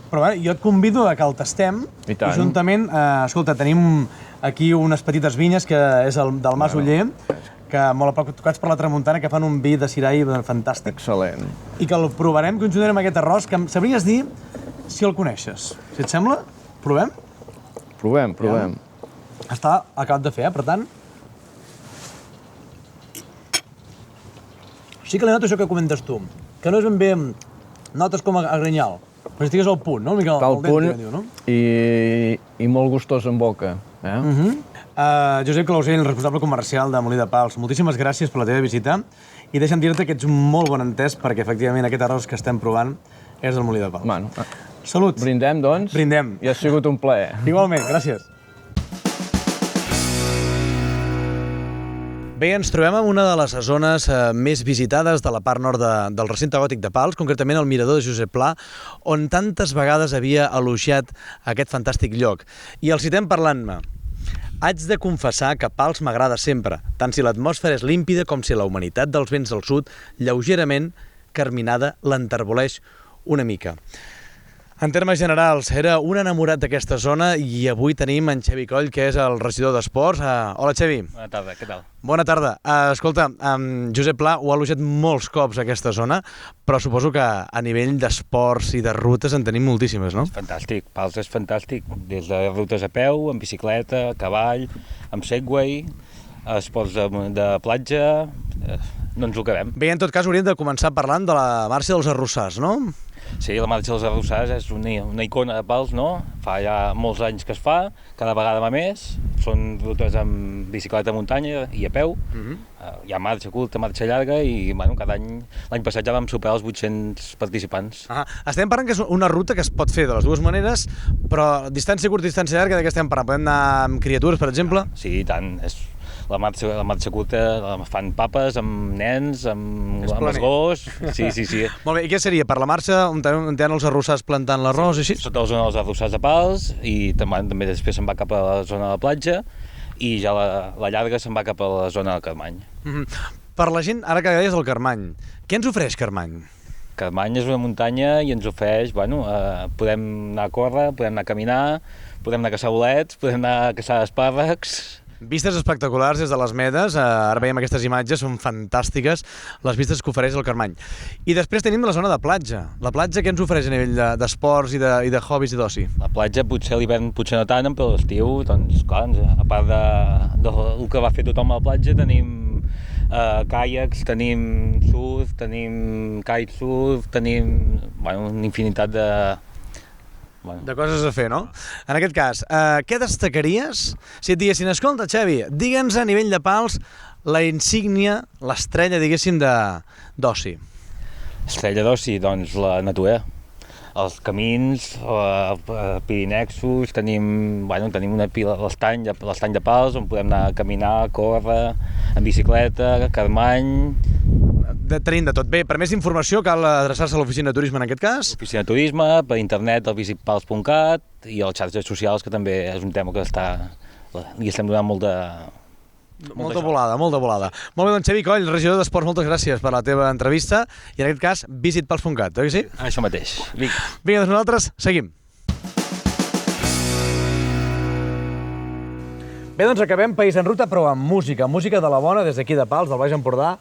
però jo et convido a que el tastem. I juntament, escolta, tenim aquí unes petites vinyes, que és del Mas Oller, que molt a poc tocats per la tramuntana, que fan un vi de Siraí fantàstic. Excel·lent. I que el provarem conjuntament amb aquest arròs, que em sabries dir si el coneixes. Si et sembla, provem? Provem. Està acabat de fer, per tant. Sí que li noto això que comentes tu, que no és ben bé notes com a granyal, però estigues al punt, no? Està al punt i molt gustós en boca. Josep Clausell, responsable comercial de Molí de Pals, moltíssimes gràcies per la teva visita i deixa'm dir-te que ets un molt bon entès perquè efectivament aquest arròs que estem provant és del Molí de Pals. Bueno, salut. Brindem, doncs? Brindem. I ha sigut un plaer. Igualment, gràcies. Bé, ens trobem en una de les zones més visitades de la part nord del recinte gòtic de Pals, concretament el Mirador de Josep Pla, on tantes vegades havia elogiat aquest fantàstic lloc. I el citem parlant-me. Haig de confessar que Pals m'agrada sempre, tant si l'atmosfera és límpida com si la humanitat dels vents del sud, lleugerament carminada, l'enterboleix una mica. En termes generals, era un enamorat d'aquesta zona i avui tenim en Xevi Coll, que és el regidor d'Esports. Hola, Xevi. Bona tarda, què tal? Bona tarda. Escolta, Josep Pla ho ha elogiat molts cops aquesta zona, però suposo que a nivell d'esports i de rutes en tenim moltíssimes, no? És fantàstic, Pals és fantàstic, des de rutes a peu, en bicicleta, a cavall, amb segway, esports de platja, no ens ho acabem. Bé, en tot cas hauríem de començar parlant de la marxa dels arrossars, no? Sí, la marxa dels arrossars és una icona de Pals, no? Fa ja molts anys que es fa, cada vegada va més, són rutes amb bicicleta a muntanya i a peu, hi ha marxa curta, marxa llarga i bueno, cada any, l'any passat ja vam superar els 800 participants. Estem parlant que és una ruta que es pot fer de les dues maneres, però distància curta i distància llarga, de què estem parlant? Podem anar amb criatures, per exemple? Sí, i tant, la marxa curta la fan papes, amb nens, amb esgós, sí. Molt bé, i què seria? Per la marxa on tenen els arrossars plantant l'arròs, així? Sota la zona dels arrossars de Pals i també després se'n va cap a la zona de la platja i ja la llarga se'n va cap a la zona del Carmany. Per la gent, ara que deies del Carmany, què ens ofereix Carmany? Carmany és una muntanya i ens ofereix, podem anar a córrer, podem anar a caminar, podem anar a caçar bolets, podem anar a caçar espàrrecs. Vistes espectaculars des de les medes, ara veiem aquestes imatges, són fantàstiques, les vistes que ofereix el Carmany. I després tenim la zona de platja. La platja què ens ofereix a nivell d'esports i de hobbies i d'oci? La platja potser a l'hivern potser no tant, però a l'estiu, doncs clar, a part del que va fer tothom a la platja, tenim caiacs, tenim surf, tenim kitesurf, tenim una infinitat de... De coses a fer, no? En aquest cas, què destacaries si et diguessin, escolta, Xavi, digue'ns a nivell de pals la insígnia, l'estrella, diguéssim, d'oci? Estrella d'oci, doncs la natura. Els camins, Pirinexos, tenim una pila a l'estany de Pals, on podem anar a caminar, a córrer, en bicicleta, Carmany... Tenim de tot. Bé, per més informació cal adreçar-se a l'oficina de turisme en aquest cas? L'oficina de turisme, per internet al visitpals.cat i a les xarxes socials, que també és un tema que li estem donant molta volada. Molt bé, doncs Xavi Coll, regidor d'Esports, moltes gràcies per la teva entrevista i en aquest cas visitpals.cat, oi que sí? Això mateix. Vinga, doncs nosaltres seguim. Bé, doncs acabem País en Ruta, però amb música de la bona, des d'aquí de Pals, del Baix Empordà,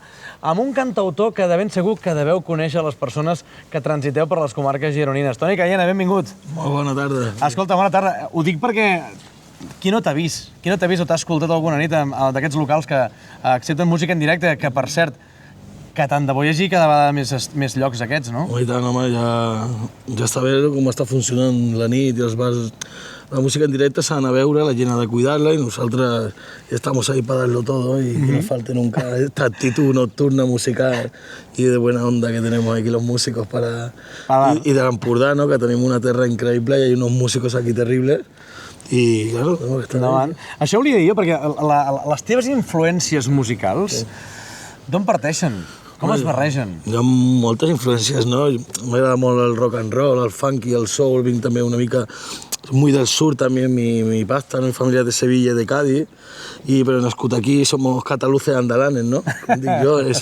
amb un cantautor que de ben segur que deveu conèixer les persones que transiteu per les comarques gironines. Toni Cayena, benvingut. Molt bona tarda. Escolta, bona tarda. Ho dic perquè qui no t'ha vist? Qui no t'ha vist o t'ha escoltat alguna nit d'aquests locals que accepten música en directe, que per cert, que tant de bo hi hagi cada vegada més llocs aquests, no? I tant, home, ja està bé com està funcionant la nit i els bars. La música en directe s'ha d'anar a veure, la gent ha de cuidar-la i nosaltres estamos ahí para darlo todo y que no falte nunca esta actitud nocturna musical y de buena onda que tenemos aquí los músicos y de l'Empordà, ¿no? Que tenim una terra increïble i hi ha uns músicos aquí terribles i, claro, tenemos que estar ahí. Això volia dir jo, perquè les teves influències musicals d'on parteixen? Com es barregen? Hi ha moltes influències, no? M'agrada molt el rock and roll, el funky, el soul, vinc també una mica muy del sur también, mi pasta, ¿no? Mi familia es de Sevilla y de Cádiz, pero nascut aquí somos cataluces andalanes, ¿no? Com dic jo, és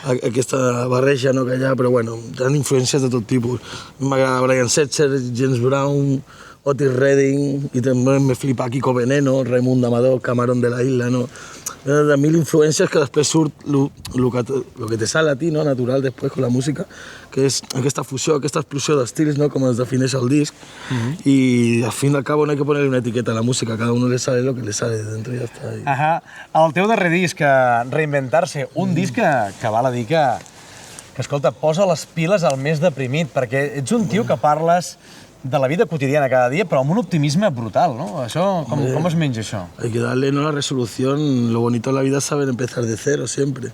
aquesta barreja, no, que hi ha, però bueno, hi ha influències de tot tipus. M'agrada Brian Setzer, James Brown, Otis Redding, y también me flipa Kiko Veneno, Raimundo Amador, Camarón de la Isla, ¿no? De mil influències que després surt lo que te sale a ti, no? Natural, després, con la música, que és aquesta fusió, aquesta explosió d'estils, no? Com es defineix el disc, y al fin y al cabo no hay que ponerle una etiqueta a la música, a cada uno le sale lo que le sale de dentro y ya está. Ahà. El teu darrer disc, Reinventar-se, un disc que val a dir que, escolta, posa les piles al més deprimit, perquè ets un tio que parles de la vida quotidiana cada dia, però amb un optimisme brutal, ¿no? Això, com es menja això? Hay que darle, ¿no? La resolución. Lo bonito de la vida es saber empezar de cero siempre.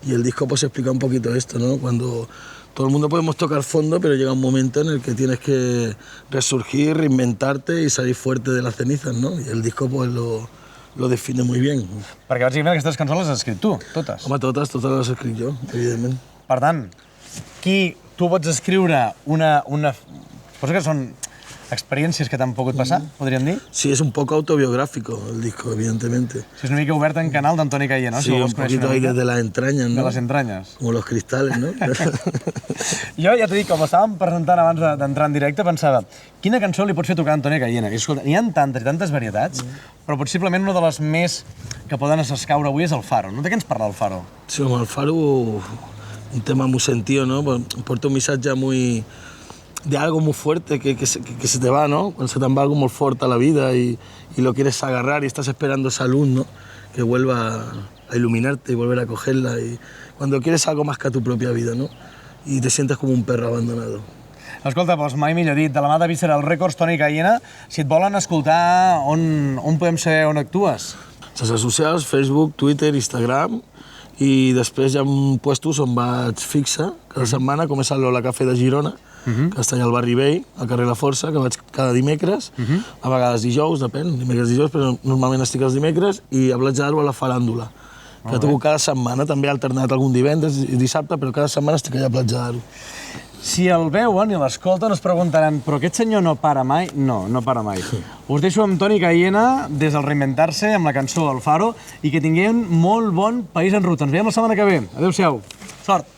Y el disco pues explica un poquito esto, ¿no? Cuando todo el mundo podemos tocar fondo, pero llega un momento en el que tienes que resurgir, reinventarte y salir fuerte de las cenizas, ¿no? Y el disco pues lo define muy bien. Perquè bàsicament aquestes cançons les has escrit tu, totes? Home, totes les he escrit jo, evidentment. Per tant, tu pots escriure una... Suposo que són experiencias que te han pogut passar, podríem dir? Sí, es un poco autobiográfico el disco, evidentemente. Sí, es una mica obert en canal d'Antoni Cayena, ¿no? Sí, un poquito ahí desde las entrañas, ¿no? De les entranyes. Como los cristales, ¿no? Jo ja t'ho dic, com estàvem presentant abans d'entrar en directe, pensava, quina cançó li pots fer tocar a Antoni Cayena? I escolta, n'hi ha tantes i tantes varietats, però possiblement una de les més que poden escaure avui és el Faro. No? De què ens parla el Faro? Sí, home, el Faro, un tema muy sentido, ¿no? Porta un missatge muy... de algo muy fuerte que se te va, ¿no? Cuando se te va algo muy fuerte a la vida y lo quieres agarrar y estás esperando esa luz, ¿no? Que vuelva a iluminarte y volver a cogerla. Y cuando quieres algo más que a tu propia vida, ¿no? Y te sientes como un perro abandonado. Escolta, doncs mai millor dit, de la mà de Visceral Records, Toni Cayena, si et volen escoltar, on podem saber on actues? Xarxes socials, Facebook, Twitter, Instagram, i després hi ha puestos on vaig fixa cada setmana, com és el Lola Café de Girona, que està allà al barri vell, al carrer La Força, que vaig cada dimecres, a vegades dijous, depèn, dimecres dijous, però normalment estic els dimecres, i a Platja d'Aro a la Faràndula, que toco cada setmana, també he alternat algun divendres i dissabte, però cada setmana estic allà a Platja d'Aro. Si el veuen i l'escolten es preguntaran, però aquest senyor no para mai? No, no para mai. Us deixo amb Toni Cayena des del Reinventar-se, amb la cançó El Faro, i que tinguem molt bon País en Ruta. Ens veiem la setmana que ve. Adéu-siau. Sort.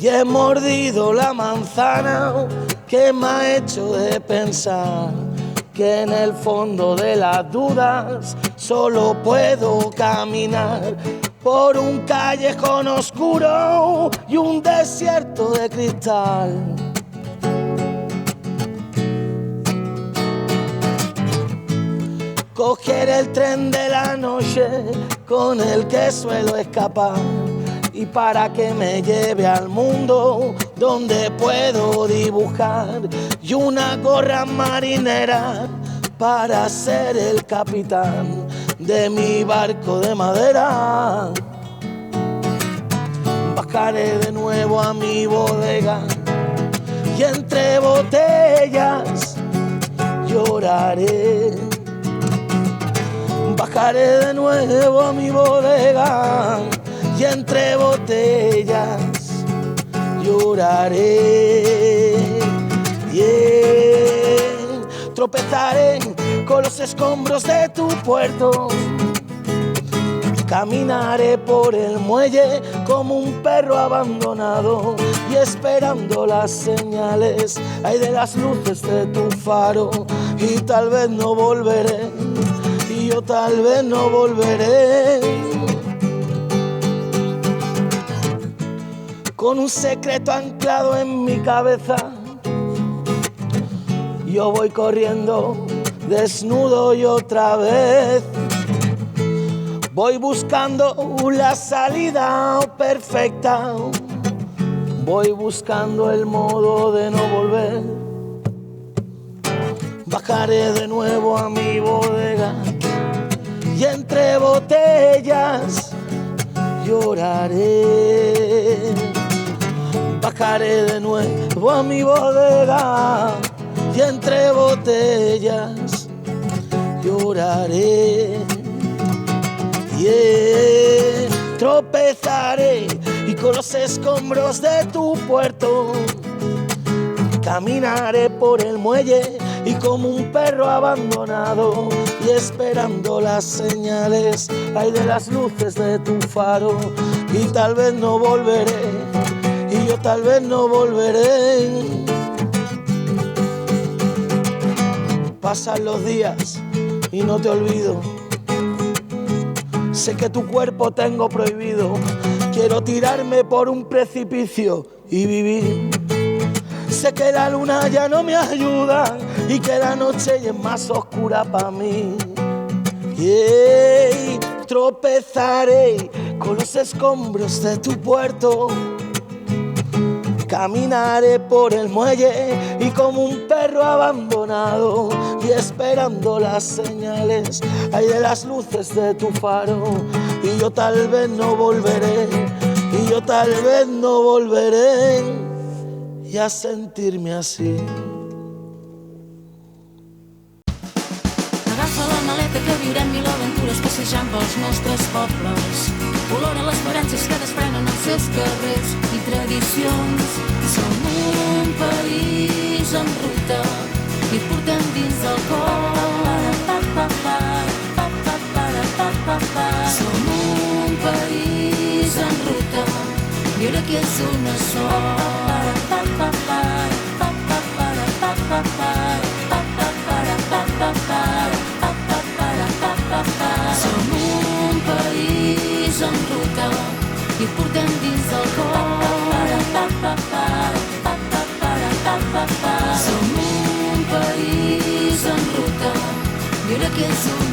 Y he mordido la manzana que me ha hecho de pensar que en el fondo de las dudas solo puedo caminar por un callejón oscuro y un desierto de cristal. Coger el tren de la noche con el que suelo escapar y para que me lleve al mundo donde puedo dibujar y una gorra marinera para ser el capitán de mi barco de madera. Bajaré de nuevo a mi bodega y entre botellas lloraré. Bajaré de nuevo a mi bodega y entre botellas lloraré. Tropezaré con los escombros de tu puerto. Caminaré por el muelle como un perro abandonado y esperando las señales ay de las luces de tu faro. Y tal vez no volveré, y yo tal vez no volveré. Con un secreto anclado en mi cabeza, yo voy corriendo desnudo y otra vez voy buscando la salida perfecta, voy buscando el modo de no volver. Bajaré de nuevo a mi bodega y entre botellas lloraré. Bajaré de nuevo a mi bodega y entre botellas lloraré. Tropezaré y con los escombros de tu puerto caminaré por el muelle y como un perro abandonado y esperando las señales ay de las luces de tu faro. Y tal vez no volveré, y yo tal vez no volveré. Pasan los días y no te olvido. Sé que tu cuerpo tengo prohibido. Quiero tirarme por un precipicio y vivir. Sé que la luna ya no me ayuda y que la noche ya es más oscura para mí. Tropezaré con los escombros de tu puerto. Caminaré por el muelle y como un perro abandonado y esperando las señales ay de las luces de tu faro. Y yo tal vez no volveré, y yo tal vez no volveré y a sentirme así. Agafa la maleta que viurem mil aventures passejant pels nostres pobles. Olor a les florències que desprenen els seus carrers i tradicions. Som un país en ruta i portem dins del cor. Som un país en ruta, viure aquí és una sort. Som un país en ruta i portem dins del cor. Som un país en ruta, viure aquí és una